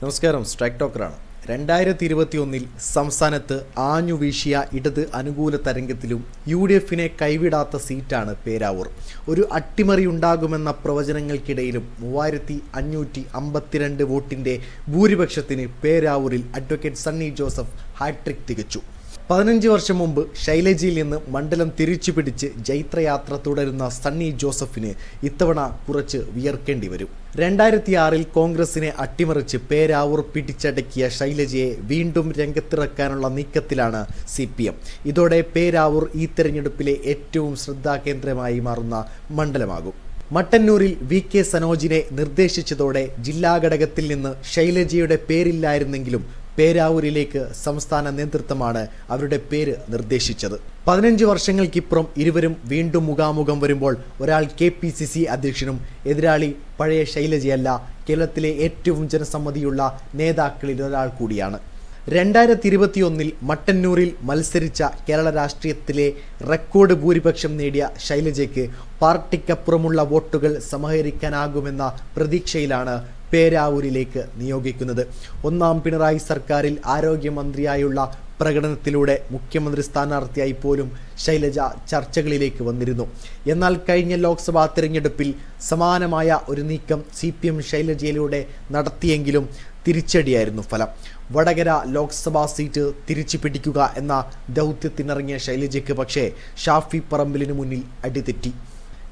നമസ്കാരം, സ്ട്രൈക്ക് ടോക്കറാണ്. 2021 സംസ്ഥാനത്ത് ആഞ്ഞുവീശിയ ഇടത് അനുകൂല തരംഗത്തിലും UDFനെ കൈവിടാത്ത സീറ്റാണ് പേരാവൂർ. ഒരു അട്ടിമറി ഉണ്ടാകുമെന്ന പ്രവചനങ്ങൾക്കിടയിലും 3552 വോട്ടിൻ്റെ ഭൂരിപക്ഷത്തിന് പേരാവൂരിൽ അഡ്വക്കേറ്റ് സണ്ണി ജോസഫ് ഹാട്രിക് തികച്ചു. 15 വർഷം മുമ്പ് ശൈലജയിൽ നിന്ന് മണ്ഡലം തിരിച്ചുപിടിച്ച് ജൈത്രയാത്ര തുടരുന്ന സണ്ണി ജോസഫിന് ഇത്തവണ കുറച്ച് വിയർക്കേണ്ടി വരും. 2006 കോൺഗ്രസിനെ അട്ടിമറിച്ച് പേരാവൂർ പിടിച്ചടക്കിയ ശൈലജയെ വീണ്ടും രംഗത്തിറക്കാനുള്ള നീക്കത്തിലാണ് CPM. ഇതോടെ പേരാവൂർ ഈ തെരഞ്ഞെടുപ്പിലെ ഏറ്റവും ശ്രദ്ധാകേന്ദ്രമായി മാറുന്ന മണ്ഡലമാകും. മട്ടന്നൂരിൽ VK സനോജിനെ നിർദ്ദേശിച്ചതോടെ ജില്ലാ ഘടകത്തിൽ നിന്ന് ശൈലജയുടെ പേരില്ലായിരുന്നെങ്കിലും പേരാവൂരിലേക്ക് സംസ്ഥാന നേതൃത്വമാണ് അവരുടെ പേര് നിർദ്ദേശിച്ചത്. 15 വർഷങ്ങൾക്കിപ്പുറം ഇരുവരും വീണ്ടും മുഖാമുഖം വരുമ്പോൾ ഒരാൾ KPCC അധ്യക്ഷനും എതിരാളി പഴയ ശൈലജയല്ല, കേരളത്തിലെ ഏറ്റവും ജനസമ്മതിയുള്ള നേതാക്കളിൽ ഒരാൾ കൂടിയാണ്. 2021 മട്ടന്നൂരിൽ മത്സരിച്ച കേരള രാഷ്ട്രീയത്തിലെ റെക്കോർഡ് ഭൂരിപക്ഷം നേടിയ ശൈലജയ്ക്ക് പാർട്ടിക്കപ്പുറമുള്ള വോട്ടുകൾ സമാഹരിക്കാനാകുമെന്ന പ്രതീക്ഷയിലാണ് പേരാവൂരിലേക്ക് നിയോഗിക്കുന്നത്. ഒന്നാം പിണറായി സർക്കാരിൽ ആരോഗ്യമന്ത്രിയായുള്ള പ്രകടനത്തിലൂടെ മുഖ്യമന്ത്രി സ്ഥാനാർത്ഥിയായി പോലും ശൈലജ ചർച്ചകളിലേക്ക് വന്നിരുന്നു. എന്നാൽ കഴിഞ്ഞ ലോക്സഭാ തിരഞ്ഞെടുപ്പിൽ സമാനമായ ഒരു നീക്കം CPM ശൈലജയിലൂടെ നടത്തിയെങ്കിലും തിരിച്ചടിയായിരുന്നു ഫലം. വടകര ലോക്സഭാ സീറ്റ് തിരിച്ചു പിടിക്കുക എന്ന ദൗത്യത്തിനിറങ്ങിയ ശൈലജയ്ക്ക് പക്ഷേ ഷാഫി പറമ്പിലിനു മുന്നിൽ അടിതെറ്റി.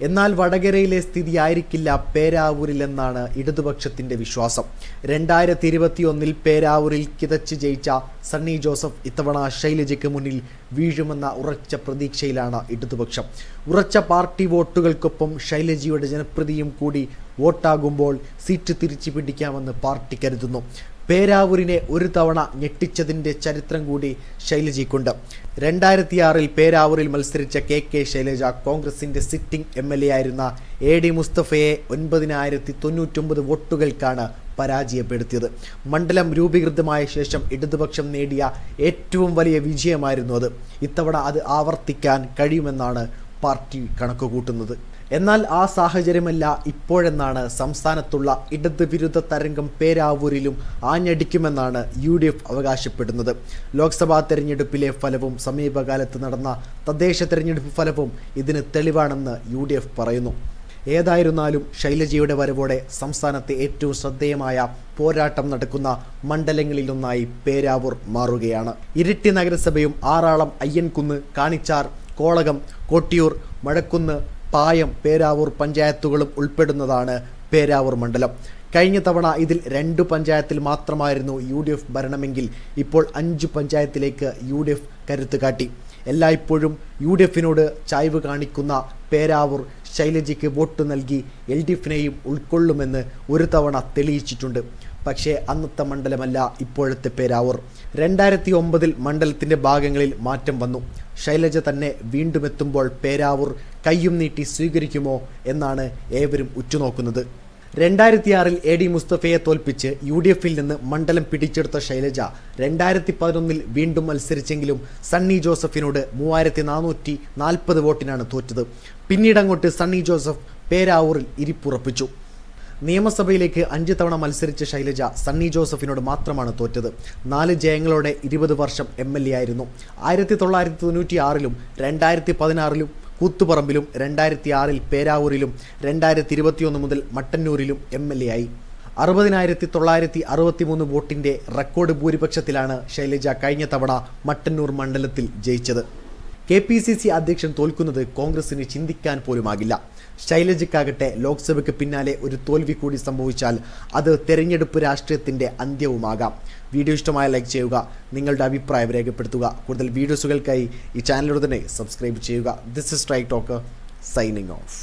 എന്നാൽ വടകരയിലെ സ്ഥിതിയായിരിക്കില്ല പേരാവൂരിലെന്നാണ് ഇടതുപക്ഷത്തിൻ്റെ വിശ്വാസം. 2021 പേരാവൂരിൽ കിതച്ച് ജയിച്ച സണ്ണി ജോസഫ് ഇത്തവണ ശൈലജയ്ക്ക് മുന്നിൽ വീഴുമെന്ന ഉറച്ച പ്രതീക്ഷയിലാണ് ഇടതുപക്ഷം. ഉറച്ച പാർട്ടി വോട്ടുകൾക്കൊപ്പം ശൈലജയുടെ ജനപ്രീതിയും കൂടി വോട്ടാകുമ്പോൾ സീറ്റ് തിരിച്ചു പിടിക്കാമെന്ന് പാർട്ടി കരുതുന്നു. പേരാവൂരിനെ ഒരു തവണ ഞെട്ടിച്ചതിൻ്റെ ചരിത്രം കൂടി ശൈലജയ്ക്കുണ്ട്. 2006 പേരാവൂരിൽ മത്സരിച്ച KK ശൈലജ കോൺഗ്രസിൻ്റെ സിറ്റിംഗ് MLA ആയിരുന്ന AD മുസ്തഫയെ 9099 വോട്ടുകൾക്കാണ് പരാജയപ്പെടുത്തിയത്. മണ്ഡലം രൂപീകൃതമായ ശേഷം ഇടതുപക്ഷം നേടിയ ഏറ്റവും വലിയ വിജയമായിരുന്നു അത്. ഇത്തവണ അത് ആവർത്തിക്കാൻ കഴിയുമെന്നാണ് പാർട്ടി കണക്കുകൂട്ടുന്നത്. എന്നാൽ ആ സാഹചര്യമല്ല ഇപ്പോഴെന്നാണ് സംസ്ഥാനത്തുള്ള ഇടത് വിരുദ്ധ തരംഗം പേരാവൂരിലും ആഞ്ഞടിക്കുമെന്നാണ് UDF അവകാശപ്പെടുന്നത്. ലോക്സഭാ തെരഞ്ഞെടുപ്പിലെ ഫലവും സമീപകാലത്ത് നടന്ന തദ്ദേശ തെരഞ്ഞെടുപ്പ് ഫലവും ഇതിന് തെളിവാണെന്ന് UDF പറയുന്നു. ഏതായിരുന്നാലും ശൈലജയുടെ വരവോടെ സംസ്ഥാനത്തെ ഏറ്റവും ശ്രദ്ധേയമായ പോരാട്ടം നടക്കുന്ന മണ്ഡലങ്ങളിലൊന്നായി പേരാവൂർ മാറുകയാണ്. ഇരിട്ടി നഗരസഭയും ആറാളം, അയ്യൻകുന്ന്, കാണിച്ചാർ, കോളകം, കൊട്ടിയൂർ, മഴക്കുന്ന്, പായം, പേരാവൂർ പഞ്ചായത്തുകളും ഉൾപ്പെടുന്നതാണ് പേരാവൂർ മണ്ഡലം. കഴിഞ്ഞ തവണ ഇതിൽ 2 പഞ്ചായത്തിൽ മാത്രമായിരുന്നു UDF ഭരണമെങ്കിൽ ഇപ്പോൾ 5 പഞ്ചായത്തിലേക്ക് UDF കരുത്ത് കാട്ടി. എല്ലായ്പ്പോഴും UDFനോട് ചായ്വ് കാണിക്കുന്ന പേരാവൂർ ശൈലജയ്ക്ക് വോട്ട് നൽകി LDFനെയും ഉൾക്കൊള്ളുമെന്ന് ഒരു തവണ തെളിയിച്ചിട്ടുണ്ട്. പക്ഷേ അന്നത്തെ മണ്ഡലമല്ല ഇപ്പോഴത്തെ പേരാവൂർ. 2009 മണ്ഡലത്തിൻ്റെ ഭാഗങ്ങളിൽ മാറ്റം വന്നു. ശൈലജ തന്നെ വീണ്ടും എത്തുമ്പോൾ പേരാവൂർ കയ്യും നീട്ടി സ്വീകരിക്കുമോ എന്നാണ് ഏവരും ഉറ്റുനോക്കുന്നത്. 2006 AD മുസ്തഫയെ തോൽപ്പിച്ച് UDFൽ നിന്ന് മണ്ഡലം പിടിച്ചെടുത്ത ശൈലജ 2011 വീണ്ടും മത്സരിച്ചെങ്കിലും സണ്ണി ജോസഫിനോട് 3440 വോട്ടിനാണ് തോറ്റത്. പിന്നീടങ്ങോട്ട് സണ്ണി ജോസഫ് പേരാവൂരിൽ ഇരിപ്പുറപ്പിച്ചു. നിയമസഭയിലേക്ക് 5 തവണ മത്സരിച്ച ശൈലജ സണ്ണി ജോസഫിനോട് മാത്രമാണ് തോറ്റത്. 4 ജയങ്ങളോടെ 20 വർഷം MLA ആയിരുന്നു. 1996 2016 കൂത്തുപറമ്പിലും 2006 പേരാവൂരിലും 2021 മുതൽ മട്ടന്നൂരിലും MLA ആയി. 60,963 വോട്ടിൻ്റെ റെക്കോർഡ് ഭൂരിപക്ഷത്തിലാണ് ശൈലജ കഴിഞ്ഞ തവണ മട്ടന്നൂർ മണ്ഡലത്തിൽ ജയിച്ചത്. KPCC അധ്യക്ഷൻ തോൽക്കുന്നത് കോൺഗ്രസിന് ചിന്തിക്കാൻ പോലുമാകില്ല. ശൈലജയ്ക്കാകട്ടെ ലോക്സഭയ്ക്ക് പിന്നാലെ ഒരു തോൽവി കൂടി സംഭവിച്ചാൽ അത് തെരഞ്ഞെടുപ്പ് രാഷ്ട്രീയത്തിൻ്റെ അന്ത്യവുമാകാം. വീഡിയോ ഇഷ്ടമായ ലൈക്ക് ചെയ്യുക, നിങ്ങളുടെ അഭിപ്രായം രേഖപ്പെടുത്തുക. കൂടുതൽ വീഡിയോസുകൾക്കായി ഈ ചാനലിലൂടെ തന്നെ സബ്സ്ക്രൈബ് ചെയ്യുക. This is strike talker signing off.